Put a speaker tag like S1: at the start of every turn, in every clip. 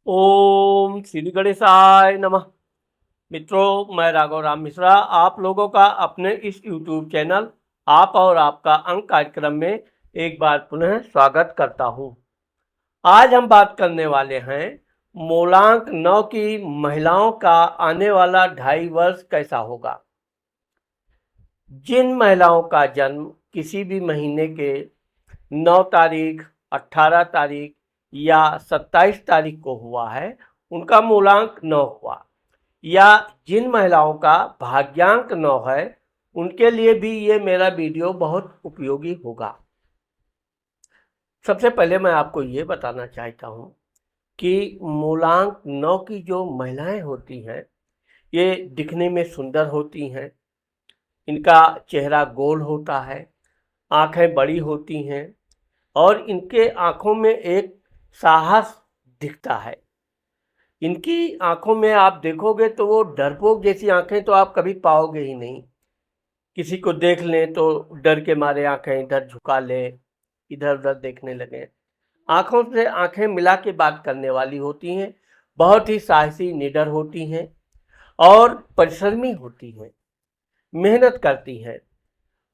S1: ओम श्री गणेशाय नमः। मित्रों, मैं राघव राम मिश्रा आप लोगों का अपने इस YouTube चैनल आप और आपका अंक कार्यक्रम में एक बार पुनः स्वागत करता हूं। आज हम बात करने वाले हैं मूलांक 9 की महिलाओं का आने वाला 2.5 वर्ष कैसा होगा। जिन महिलाओं का जन्म किसी भी महीने के 9 तारीख, 18 तारीख या 27 तारीख को हुआ है, उनका मूलांक 9 हुआ। या जिन महिलाओं का भाग्यांक 9 है, उनके लिए भी ये मेरा वीडियो बहुत उपयोगी होगा। सबसे पहले मैं आपको ये बताना चाहता हूँ कि मूलांक 9 की जो महिलाएं होती हैं, ये दिखने में सुंदर होती हैं। इनका चेहरा गोल होता है, आंखें बड़ी होती हैं और इनके आंखों में एक साहस दिखता है। इनकी आंखों में आप देखोगे तो वो डरपोक जैसी आंखें तो आप कभी पाओगे ही नहीं। किसी को देख लें तो डर के मारे आंखें इधर झुका ले, इधर उधर देखने लगे। आंखों से आंखें मिला के बात करने वाली होती हैं, बहुत ही साहसी निडर होती हैं और परिश्रमी होती हैं, मेहनत करती हैं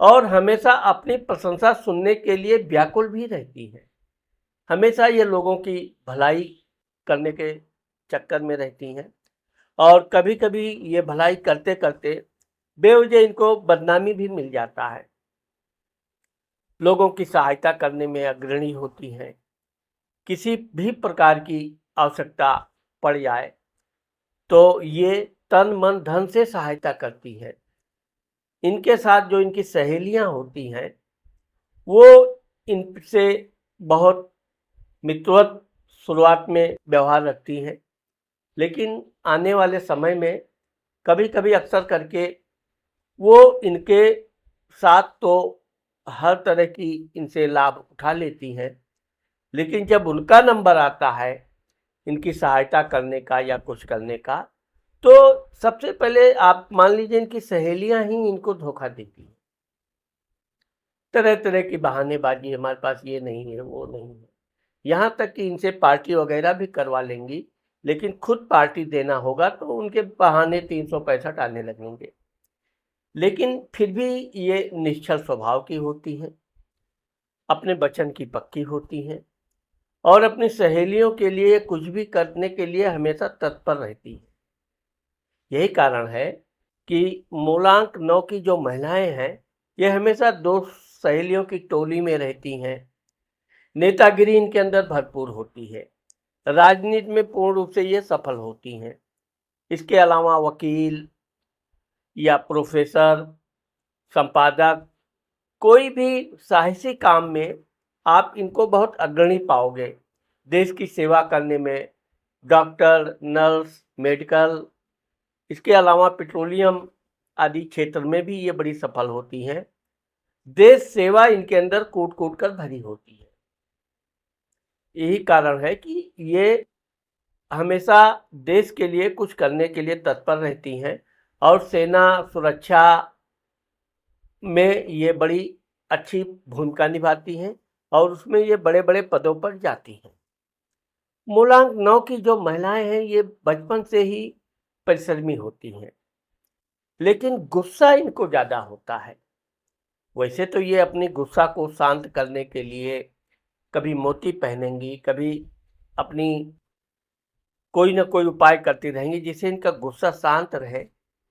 S1: और हमेशा अपनी प्रशंसा सुनने के लिए व्याकुल भी रहती हैं। हमेशा ये लोगों की भलाई करने के चक्कर में रहती हैं और कभी-कभी ये भलाई करते-करते बेवजह इनको बदनामी भी मिल जाता है। लोगों की सहायता करने में अग्रणी होती हैं। किसी भी प्रकार की आवश्यकता पड़ जाए तो ये तन मन धन से सहायता करती है। इनके साथ जो इनकी सहेलियां होती हैं, वो इनसे बहुत मित्रवत शुरुआत में व्यवहार रखती हैं, लेकिन आने वाले समय में कभी-कभी अक्सर करके वो इनके साथ तो हर तरह की इनसे लाभ उठा लेती हैं, लेकिन जब उनका नंबर आता है इनकी सहायता करने का या कुछ करने का, तो सबसे पहले आप मान लीजिए इनकी सहेलियां ही इनको धोखा देती हैं। तरह-तरह की बहानेबाजी, हमारे पास ये नहीं है, वो नहीं है। यहाँ तक कि इनसे पार्टी वगैरह भी करवा लेंगी, लेकिन खुद पार्टी देना होगा तो उनके बहाने 365 आने लगेंगे। लेकिन फिर भी ये निश्चल स्वभाव की होती हैं, अपने वचन की पक्की होती हैं और अपनी सहेलियों के लिए कुछ भी करने के लिए हमेशा तत्पर रहती हैं। यही कारण है कि मूलांक 9 की जो महिलाएं हैं, ये हमेशा दो सहेलियों की टोली में रहती हैं। नेतागिरी इनके अंदर भरपूर होती है। राजनीति में पूर्ण रूप से ये सफल होती हैं। इसके अलावा वकील या प्रोफेसर, संपादक, कोई भी साहसी काम में आप इनको बहुत अग्रणी पाओगे। देश की सेवा करने में डॉक्टर, नर्स, मेडिकल, इसके अलावा पेट्रोलियम आदि क्षेत्र में भी ये बड़ी सफल होती हैं। देश सेवा इनके अंदर कूट-कूट कर भरी होती है। यही कारण है कि ये हमेशा देश के लिए कुछ करने के लिए तत्पर रहती हैं और सेना सुरक्षा में ये बड़ी अच्छी भूमिका निभाती हैं और उसमें ये बड़े-बड़े पदों पर जाती हैं। मूलांक 9 की जो महिलाएं हैं, ये बचपन से ही परिश्रमी होती हैं, लेकिन गुस्सा इनको ज़्यादा होता है। वैसे तो ये अपनी गुस्सा को शांत करने के लिए कभी मोती पहनेंगी, कभी अपनी कोई ना कोई उपाय करती रहेंगी जिससे इनका गुस्सा शांत रहे,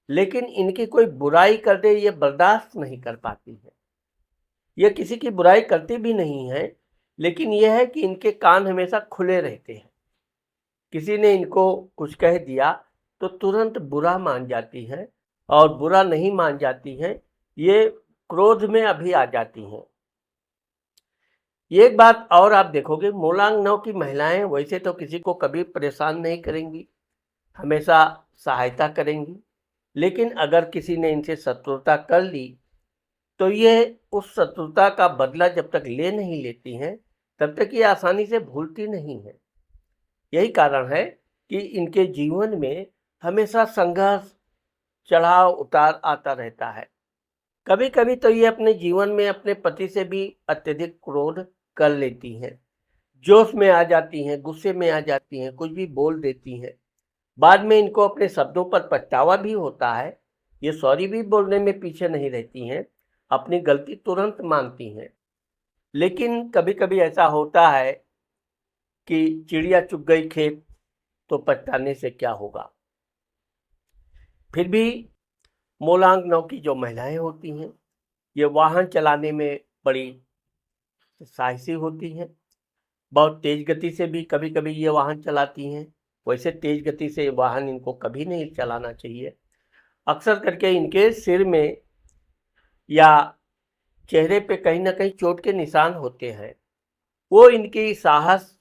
S1: लेकिन इनकी कोई बुराई कर दे ये बर्दाश्त नहीं कर पाती है। ये किसी की बुराई करती भी नहीं है, लेकिन यह है कि इनके कान हमेशा खुले रहते हैं। किसी ने इनको कुछ कह दिया तो तुरंत बुरा मान जाती हैं और बुरा नहीं मान जाती हैं, ये क्रोध में अभी आ जाती हैं। एक बात और आप देखोगे, मूलांक 9 की महिलाएं वैसे तो किसी को कभी परेशान नहीं करेंगी, हमेशा सहायता करेंगी, लेकिन अगर किसी ने इनसे शत्रुता कर ली तो ये उस शत्रुता का बदला जब तक ले नहीं लेती हैं, तब तक ये आसानी से भूलती नहीं है। यही कारण है कि इनके जीवन में हमेशा संघर्ष, चढ़ाव उतार आता रहता है। कभी कभी तो ये अपने जीवन में अपने पति से भी अत्यधिक क्रोध कर लेती हैं। जोश में आ जाती हैं, गुस्से में आ जाती हैं, कुछ भी बोल देती हैं। बाद में इनको अपने शब्दों पर पछतावा भी होता है। ये सॉरी भी बोलने में पीछे नहीं रहती हैं, अपनी गलती तुरंत मानती हैं। लेकिन कभी-कभी ऐसा होता है कि चिड़िया चुग गई खेत, तो पछताने से क्या होगा। फिर भी मोलांग नौ की जो महिलाएं होती हैं, ये वाहन चलाने में बड़ी साहसी होती हैं। बहुत तेज गति से भी कभी-कभी ये वाहन चलाती हैं। वैसे तेज गति से वाहन इनको कभी नहीं चलाना चाहिए। अक्सर करके इनके सिर में या चेहरे पे कहीं ना कहीं चोट के निशान होते हैं। वो इनकी साहस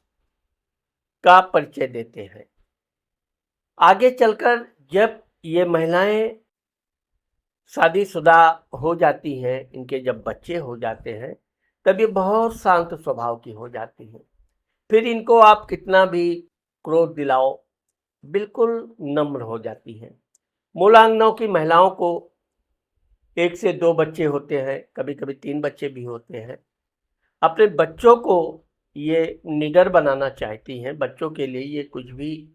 S1: का परिचय देते हैं। आगे चलकर जब ये महिलाएं शादीशुदा हो जाती हैं, इनके जब बच्चे हो जाते हैं, तब ये बहुत शांत स्वभाव की हो जाती हैं। फिर इनको आप कितना भी क्रोध दिलाओ, बिल्कुल नम्र हो जाती हैं। मूलांगनाओं की महिलाओं को 1 से 2 बच्चे होते हैं, कभी-कभी 3 बच्चे भी होते हैं। अपने बच्चों को ये निडर बनाना चाहती हैं, बच्चों के लिए ये कुछ भी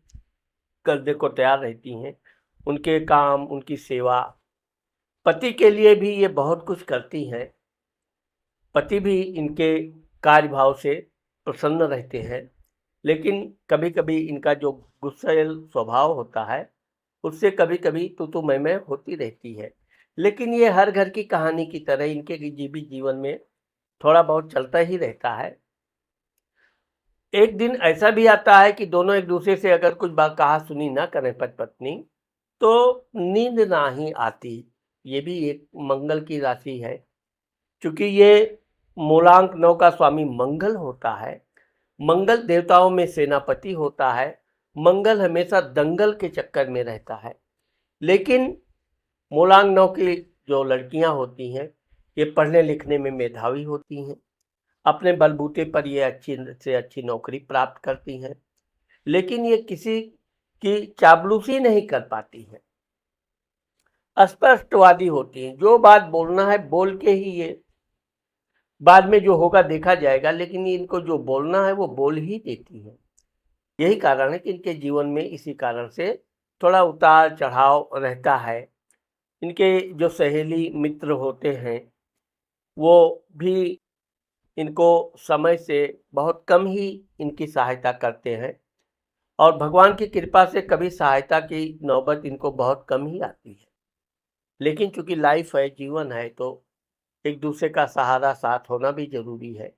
S1: करने को तैयार रहती हैं। उनके काम, उनकी सेवा, पति के लिए भी ये बहुत कुछ करती हैं। पति भी इनके कार्यभाव से प्रसन्न रहते हैं। लेकिन कभी-कभी इनका जो गुस्सैल स्वभाव होता है, उससे कभी-कभी तू-तू मैं-मैं होती रहती है। लेकिन ये हर घर की कहानी की तरह इनके भी जीवन में थोड़ा बहुत चलता ही रहता है। एक दिन ऐसा भी आता है कि दोनों एक दूसरे से अगर कुछ बात कहा-सुनी ना करें पति-पत्नी, तो नींद ना ही आती। ये भी एक मंगल की राशि है। चूँकि ये मूलांक 9 का स्वामी मंगल होता है। मंगल देवताओं में सेनापति होता है। मंगल हमेशा दंगल के चक्कर में रहता है। लेकिन मूलांक 9 की जो लड़कियां होती हैं, ये पढ़ने लिखने में मेधावी होती हैं। अपने बलबूते पर ये अच्छी से अच्छी नौकरी प्राप्त करती हैं। लेकिन ये किसी की चापलूसी नहीं कर पाती हैं। स्पष्टवादी होती हैं। जो बात बोलना है बोल के ही ये, बाद में जो होगा देखा जाएगा, लेकिन इनको जो बोलना है वो बोल ही देती है। यही कारण है कि इनके जीवन में इसी कारण से थोड़ा उतार चढ़ाव रहता है। इनके जो सहेली मित्र होते हैं, वो भी इनको समय से बहुत कम ही इनकी सहायता करते हैं। और भगवान की कृपा से कभी सहायता की नौबत इनको बहुत कम ही आती है। लेकिन चूंकि लाइफ है, जीवन है, तो एक दूसरे का सहारा साथ होना भी जरूरी है।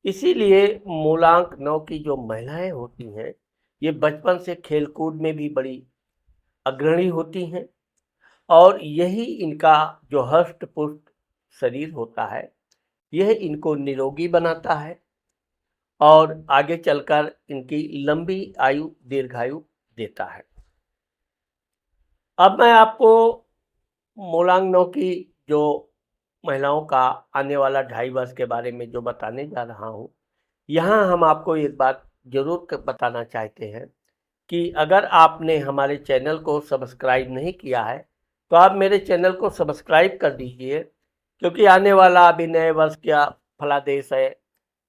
S1: इसीलिए मूलांक 9 की जो महिलाएं होती हैं, ये बचपन से खेलकूद में भी बड़ी अग्रणी होती हैं। और यही इनका जो हष्ट पुष्ट शरीर होता है, यह इनको निरोगी बनाता है और आगे चलकर इनकी लंबी आयु, दीर्घायु देता है। अब मैं आपको मूलांक 9 की जो महिलाओं का आने वाला 2.5 वर्ष के बारे में जो बताने जा रहा हूँ, यहाँ हम आपको एक बात जरूर बताना चाहते हैं कि अगर आपने हमारे चैनल को सब्सक्राइब नहीं किया है, तो आप मेरे चैनल को सब्सक्राइब कर दीजिए। क्योंकि आने वाला अभी नए वर्ष का फलादेश है,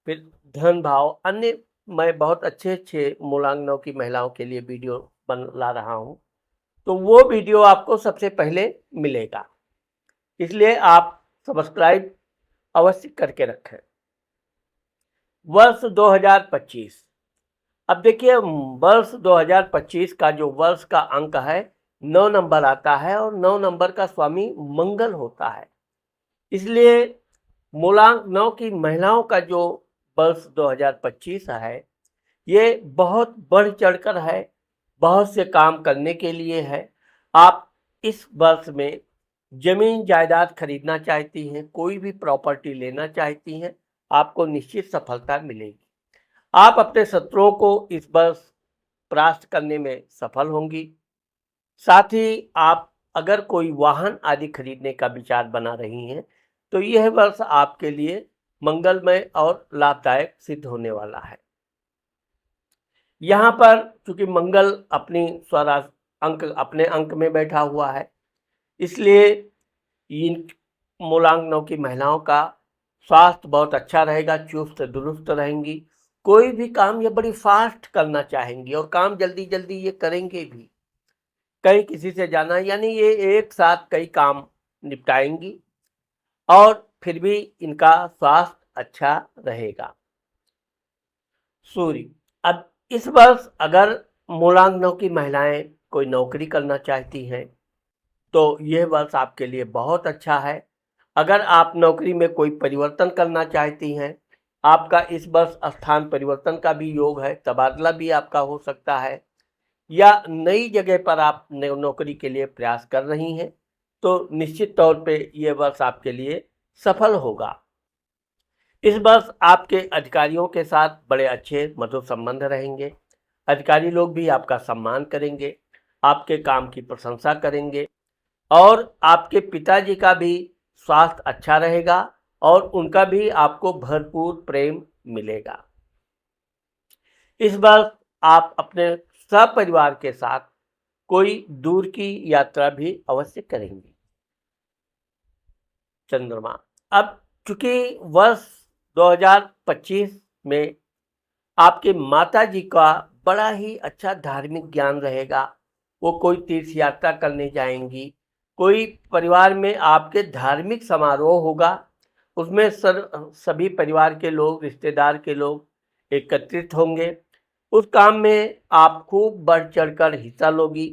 S1: फिर धन भाव, अन्य मैं बहुत अच्छे मूलांक 9 की महिलाओं के लिए वीडियो ला रहा हूँ, तो वो वीडियो आपको सबसे पहले मिलेगा। इसलिए आप सब्सक्राइब अवश्य करके रखें। वर्ष 2025, अब देखिए वर्ष 2025 का जो वर्ष का अंक है 9 नंबर आता है और 9 नंबर का स्वामी मंगल होता है। इसलिए मूलांक 9 की महिलाओं का जो वर्ष 2025 है, ये बहुत बढ़ चढ़कर है, बहुत से काम करने के लिए है। आप इस वर्ष में जमीन जायदाद खरीदना चाहती हैं, कोई भी प्रॉपर्टी लेना चाहती हैं, आपको निश्चित सफलता मिलेगी। आप अपने शत्रुओं को इस वर्ष परास्त करने में सफल होंगी। साथ ही आप अगर कोई वाहन आदि खरीदने का विचार बना रही हैं, तो यह वर्ष आपके लिए मंगलमय और लाभदायक सिद्ध होने वाला है। यहाँ पर चूंकि मंगल अपनी स्वराज अंक, अपने अंक में बैठा हुआ है, इसलिए इन मूलांक 9 की महिलाओं का स्वास्थ्य बहुत अच्छा रहेगा, चुस्त दुरुस्त रहेंगी। कोई भी काम ये बड़ी फास्ट करना चाहेंगी और काम जल्दी जल्दी ये करेंगे भी। कहीं किसी से जाना यानी ये एक साथ कई काम निपटाएंगी और फिर भी इनका स्वास्थ्य अच्छा रहेगा। सूर्य, अब इस वर्ष अगर मूलांक 9 की महिलाएं कोई नौकरी करना चाहती हैं तो यह वर्ष आपके लिए बहुत अच्छा है। अगर आप नौकरी में कोई परिवर्तन करना चाहती हैं, आपका इस वर्ष स्थान परिवर्तन का भी योग है, तबादला भी आपका हो सकता है, या नई जगह पर आप नौकरी के लिए प्रयास कर रही हैं, तो निश्चित तौर पे ये वर्ष आपके लिए सफल होगा। इस वर्ष आपके अधिकारियों के साथ बड़े अच्छे मधुर संबंध रहेंगे। अधिकारी लोग भी आपका सम्मान करेंगे, आपके काम की प्रशंसा करेंगे और आपके पिताजी का भी स्वास्थ्य अच्छा रहेगा और उनका भी आपको भरपूर प्रेम मिलेगा। इस वर्ष आप अपने सपरिवार के साथ कोई दूर की यात्रा भी अवश्य करेंगे। चंद्रमा, अब चूंकि वर्ष 2025 में आपके माताजी का बड़ा ही अच्छा धार्मिक ज्ञान रहेगा, वो कोई तीर्थ यात्रा करने जाएंगी, कोई परिवार में आपके धार्मिक समारोह होगा, उसमें सभी परिवार के लोग, रिश्तेदार के लोग एकत्रित होंगे। उस काम में आप खूब बढ़ चढ़कर हिस्सा लोगी,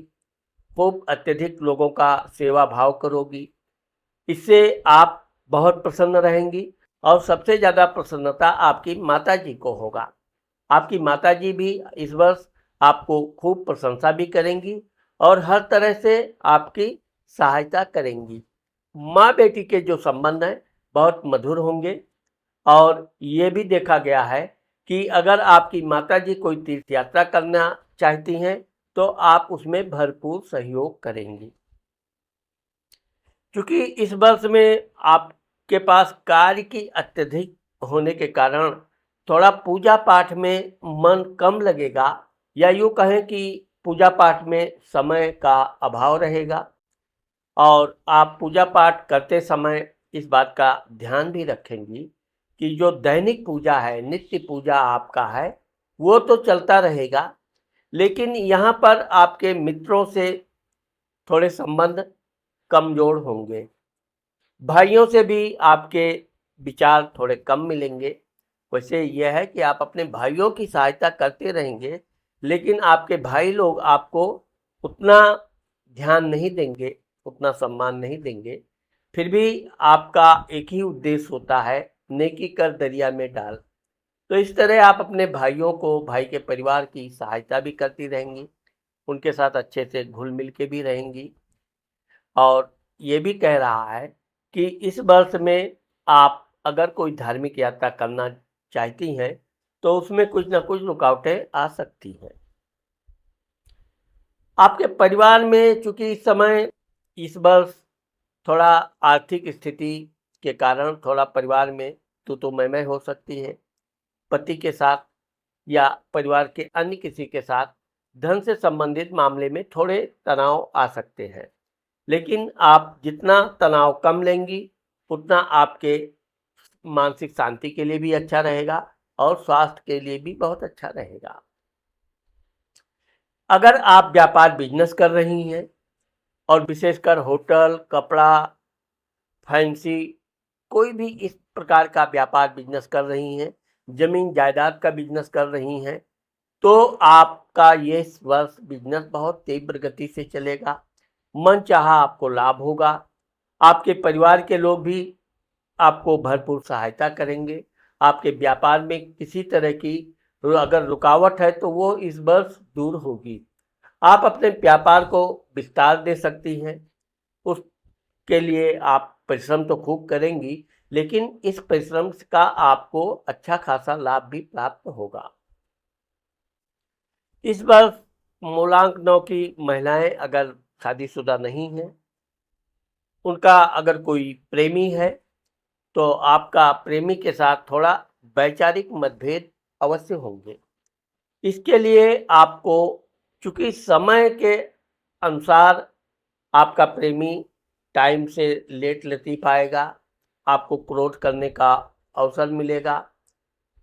S1: खूब अत्यधिक लोगों का सेवा भाव करोगी। इससे आप बहुत प्रसन्न रहेंगी और सबसे ज़्यादा प्रसन्नता आपकी माताजी को होगा। आपकी माताजी भी इस वर्ष आपको खूब प्रशंसा भी करेंगी और हर तरह से आपकी सहायता करेंगी। माँ बेटी के जो संबंध हैं बहुत मधुर होंगे और ये भी देखा गया है कि अगर आपकी माताजी कोई तीर्थ यात्रा करना चाहती हैं तो आप उसमें भरपूर सहयोग करेंगी। क्योंकि इस वर्ष में आपके पास कार्य की अत्यधिक होने के कारण थोड़ा पूजा पाठ में मन कम लगेगा, या यूँ कहें कि पूजा पाठ में समय का अभाव रहेगा और आप पूजा पाठ करते समय इस बात का ध्यान भी रखेंगी कि जो दैनिक पूजा है, नित्य पूजा आपका है, वो तो चलता रहेगा, लेकिन यहाँ पर आपके मित्रों से थोड़े संबंध कमजोर होंगे। भाइयों से भी आपके विचार थोड़े कम मिलेंगे। वैसे यह है कि आप अपने भाइयों की सहायता करते रहेंगे, लेकिन आपके भाई लोग आपको उतना ध्यान नहीं देंगे, उतना सम्मान नहीं देंगे। फिर भी आपका एक ही उद्देश्य होता है, नेकी कर दरिया में डाल। तो इस तरह आप अपने भाइयों को, भाई के परिवार की सहायता भी करती रहेंगी, उनके साथ अच्छे से घुल मिल के भी रहेंगी। और ये भी कह रहा है कि इस वर्ष में आप अगर कोई धार्मिक यात्रा करना चाहती हैं तो उसमें कुछ ना कुछ रुकावटें आ सकती हैं। आपके परिवार में चूंकि इस वर्ष थोड़ा आर्थिक स्थिति के कारण थोड़ा परिवार में तू मैं हो सकती है। पति के साथ या परिवार के अन्य किसी के साथ धन से संबंधित मामले में थोड़े तनाव आ सकते हैं, लेकिन आप जितना तनाव कम लेंगी उतना आपके मानसिक शांति के लिए भी अच्छा रहेगा और स्वास्थ्य के लिए भी बहुत अच्छा रहेगा। अगर आप व्यापार बिजनेस कर रही हैं और विशेषकर होटल, कपड़ा, फैंसी, कोई भी इस प्रकार का व्यापार बिजनेस कर रही हैं, जमीन जायदाद का बिजनेस कर रही हैं, तो आपका ये वर्ष बिजनेस बहुत तीव्र गति से चलेगा। मन चाहा आपको लाभ होगा। आपके परिवार के लोग भी आपको भरपूर सहायता करेंगे। आपके व्यापार में किसी तरह की अगर रुकावट है तो वो इस वर्ष दूर होगी। आप अपने व्यापार को विस्तार दे सकती हैं। उसके लिए आप परिश्रम तो खूब करेंगी, लेकिन इस परिश्रम का आपको अच्छा खासा लाभ भी प्राप्त होगा। इस वर्ष मूलांक 9 की महिलाएं अगर शादीशुदा नहीं हैं, उनका अगर कोई प्रेमी है तो आपका प्रेमी के साथ थोड़ा वैचारिक मतभेद अवश्य होंगे। इसके लिए आपको, चूंकि समय के अनुसार आपका प्रेमी टाइम से लेट लतीफ़ आएगा, आपको क्रोध करने का अवसर मिलेगा,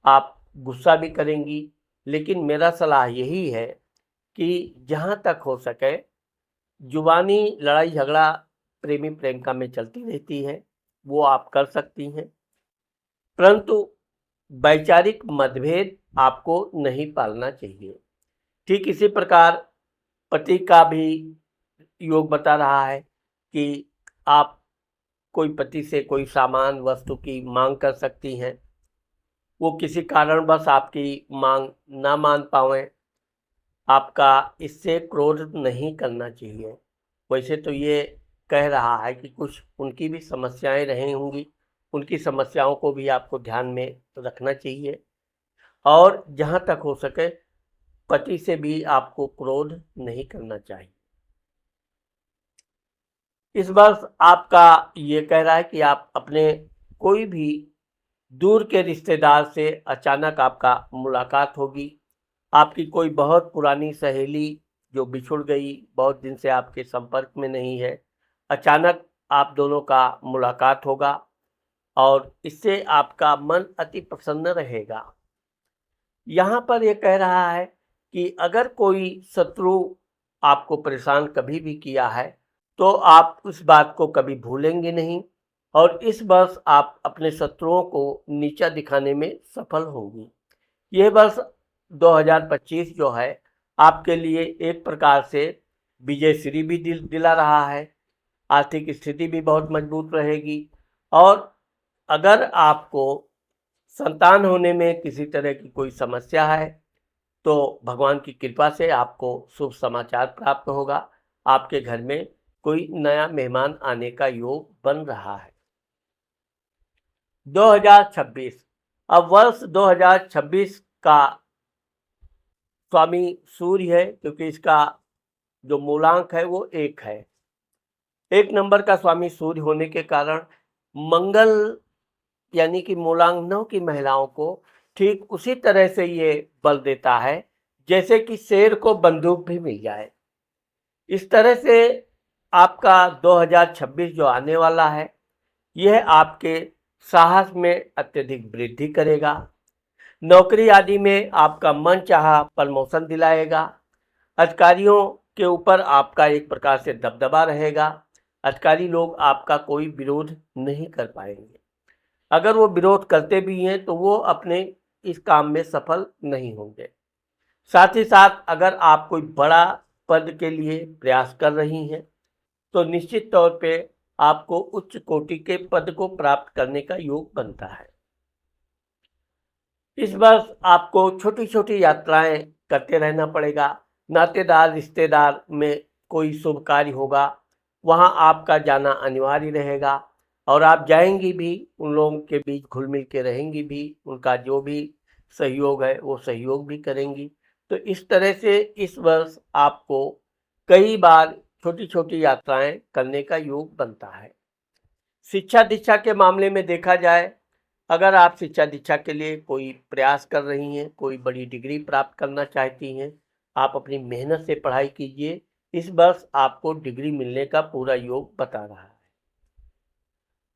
S1: आप गुस्सा भी करेंगी, लेकिन मेरा सलाह यही है कि जहाँ तक हो सके जुबानी लड़ाई झगड़ा प्रेमी प्रेमिका में चलती रहती है, वो आप कर सकती हैं, परंतु वैचारिक मतभेद आपको नहीं पालना चाहिए। ठीक इसी प्रकार पति का भी योग बता रहा है कि आप कोई पति से कोई सामान वस्तु की मांग कर सकती हैं, वो किसी कारणवश आपकी मांग ना मान पावें, आपका इससे क्रोध नहीं करना चाहिए। वैसे तो ये कह रहा है कि कुछ उनकी भी समस्याएं रही होंगी, उनकी समस्याओं को भी आपको ध्यान में रखना चाहिए और जहाँ तक हो सके पति से भी आपको क्रोध नहीं करना चाहिए। इस वर्ष आपका ये कह रहा है कि आप अपने कोई भी दूर के रिश्तेदार से अचानक आपका मुलाकात होगी। आपकी कोई बहुत पुरानी सहेली जो बिछुड़ गई, बहुत दिन से आपके संपर्क में नहीं है, अचानक आप दोनों का मुलाकात होगा और इससे आपका मन अति प्रसन्न रहेगा। यहाँ पर ये कह रहा है कि अगर कोई शत्रु आपको परेशान कभी भी किया है तो आप उस बात को कभी भूलेंगे नहीं और इस वर्ष आप अपने शत्रुओं को नीचा दिखाने में सफल होंगी। ये वर्ष 2025 जो है आपके लिए एक प्रकार से विजयश्री भी दिला रहा है, आर्थिक स्थिति भी बहुत मजबूत रहेगी और अगर आपको संतान होने में किसी तरह की कोई समस्या है तो भगवान की कृपा से आपको शुभ समाचार प्राप्त होगा। आपके घर में कोई नया मेहमान आने का योग बन रहा है। 2026 अब वर्ष 2026 का स्वामी सूर्य है, क्योंकि इसका जो मूलांक है वो 1 है। 1 नंबर का स्वामी सूर्य होने के कारण मंगल यानी कि मूलांक 9 की महिलाओं को ठीक उसी तरह से ये बल देता है जैसे कि शेर को बंदूक भी मिल जाए। इस तरह से आपका 2026 जो आने वाला है यह आपके साहस में अत्यधिक वृद्धि करेगा। नौकरी आदि में आपका मनचाहा प्रमोशन दिलाएगा। अधिकारियों के ऊपर आपका एक प्रकार से दबदबा रहेगा। अधिकारी लोग आपका कोई विरोध नहीं कर पाएंगे। अगर वो विरोध करते भी हैं तो वो अपने इस काम में सफल नहीं होंगे। साथ ही साथ अगर आप कोई बड़ा पद के लिए प्रयास कर रही हैं तो निश्चित तौर पे आपको उच्च कोटि के पद को प्राप्त करने का योग बनता है। इस वर्ष आपको छोटी छोटी यात्राएं करते रहना पड़ेगा। नातेदार रिश्तेदार में कोई शुभ कार्य होगा, वहां आपका जाना अनिवार्य रहेगा और आप जाएंगी भी, उन लोगों के बीच घुल मिल के रहेंगी भी, उनका जो भी सहयोग है वो सहयोग भी करेंगी। तो इस तरह से इस वर्ष आपको कई बार छोटी छोटी यात्राएं करने का योग बनता है। शिक्षा दीक्षा के मामले में देखा जाए, अगर आप शिक्षा दीक्षा के लिए कोई प्रयास कर रही हैं, कोई बड़ी डिग्री प्राप्त करना चाहती हैं, आप अपनी मेहनत से पढ़ाई कीजिए। इस वर्ष आपको डिग्री मिलने का पूरा योग बता रहा है।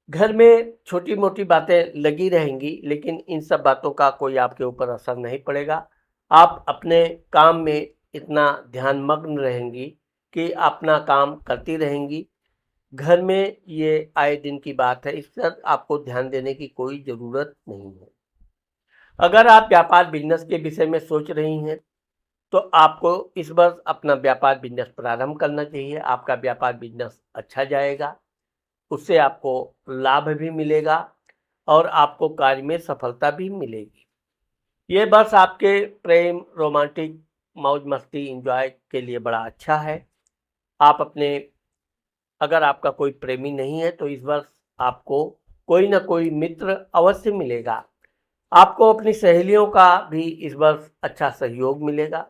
S1: घर में छोटी मोटी बातें लगी रहेंगी, लेकिन इन सब बातों का कोई आपके ऊपर असर नहीं पड़ेगा। आप अपने काम में इतना ध्यानमग्न रहेंगी कि अपना काम करती रहेंगी। घर में ये आए दिन की बात है, इस पर आपको ध्यान देने की कोई ज़रूरत नहीं है। अगर आप व्यापार बिजनेस के विषय में सोच रही हैं तो आपको इस वर्ष अपना व्यापार बिजनेस प्रारंभ करना चाहिए। आपका व्यापार बिजनेस अच्छा जाएगा, उससे आपको लाभ भी मिलेगा और आपको कार्य में सफलता भी मिलेगी। ये वर्ष आपके प्रेम, रोमांटिक, मौज मस्ती, एंजॉय के लिए बड़ा अच्छा है। आप अपने अगर आपका कोई प्रेमी नहीं है तो इस वर्ष आपको कोई ना कोई मित्र अवश्य मिलेगा। आपको अपनी सहेलियों का भी इस वर्ष अच्छा सहयोग मिलेगा।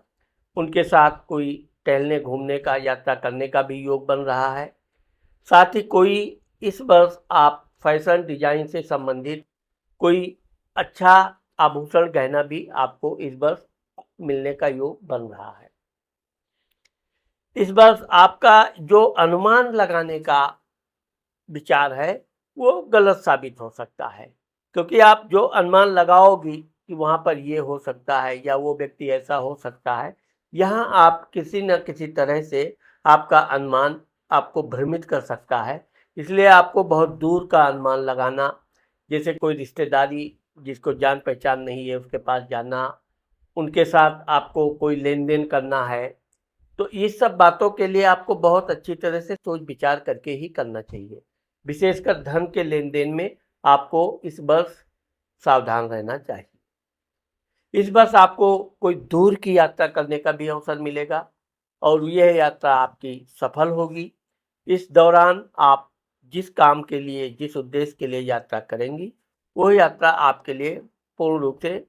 S1: उनके साथ कोई टहलने घूमने का, यात्रा करने का भी योग बन रहा है। साथ ही कोई इस वर्ष आप फैशन डिजाइन से संबंधित कोई अच्छा आभूषण गहना भी आपको इस वर्ष मिलने का योग बन रहा है। इस वर्ष आपका जो अनुमान लगाने का विचार है वो गलत साबित हो सकता है, क्योंकि आप जो अनुमान लगाओगी कि वहाँ पर ये हो सकता है या वो व्यक्ति ऐसा हो सकता है, यहाँ आप किसी न किसी तरह से आपका अनुमान आपको भ्रमित कर सकता है। इसलिए आपको बहुत दूर का अनुमान लगाना, जैसे कोई रिश्तेदारी जिसको जान पहचान नहीं है उसके पास जाना, उनके साथ आपको कोई लेन देन करना है, तो ये सब बातों के लिए आपको बहुत अच्छी तरह से सोच विचार करके ही करना चाहिए। विशेषकर धन के लेन देन में आपको इस वर्ष सावधान रहना चाहिए। इस वर्ष आपको कोई दूर की यात्रा करने का भी अवसर मिलेगा और यह यात्रा आपकी सफल होगी। इस दौरान आप जिस काम के लिए, जिस उद्देश्य के लिए यात्रा करेंगी, वो यात्रा आपके लिए पूर्ण रूप से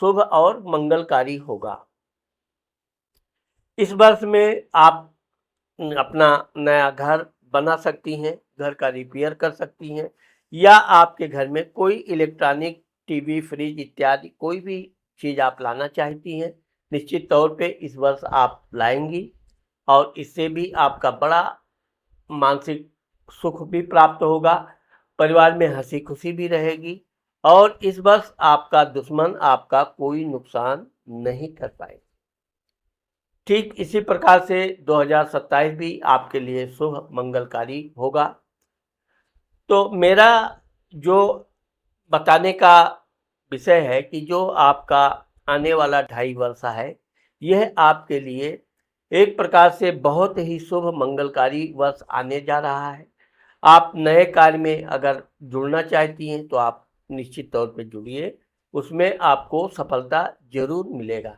S1: शुभ और मंगलकारी होगा। इस वर्ष में आप अपना नया घर बना सकती हैं, घर का रिपेयर कर सकती हैं, या आपके घर में कोई इलेक्ट्रॉनिक टीवी, फ्रिज इत्यादि कोई भी चीज़ आप लाना चाहती हैं, निश्चित तौर पे इस वर्ष आप लाएंगी और इससे भी आपका बड़ा मानसिक सुख भी प्राप्त होगा, परिवार में हंसी खुशी भी रहेगी और इस वर्ष आपका दुश्मन आपका कोई नुकसान नहीं कर पाएगा। ठीक इसी प्रकार से 2027 भी आपके लिए शुभ मंगलकारी होगा। तो मेरा जो बताने का विषय है कि जो आपका आने वाला 2.5 वर्ष है, यह आपके लिए एक प्रकार से बहुत ही शुभ मंगलकारी वर्ष आने जा रहा है। आप नए कार्य में अगर जुड़ना चाहती हैं तो आप निश्चित तौर पे जुड़िए, उसमें आपको सफलता जरूर मिलेगा।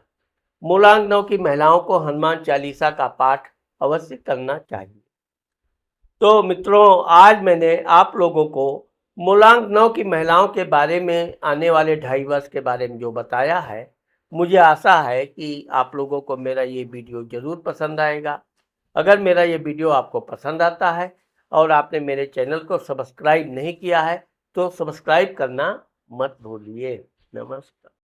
S1: मूलांक 9 की महिलाओं को हनुमान चालीसा का पाठ अवश्य करना चाहिए। तो मित्रों, आज मैंने आप लोगों को मूलांक 9 की महिलाओं के बारे में आने वाले 2.5 वर्ष के बारे में जो बताया है, मुझे आशा है कि आप लोगों को मेरा ये वीडियो जरूर पसंद आएगा। अगर मेरा ये वीडियो आपको पसंद आता है और आपने मेरे चैनल को सब्सक्राइब नहीं किया है तो सब्सक्राइब करना मत भूलिए। नमस्कार।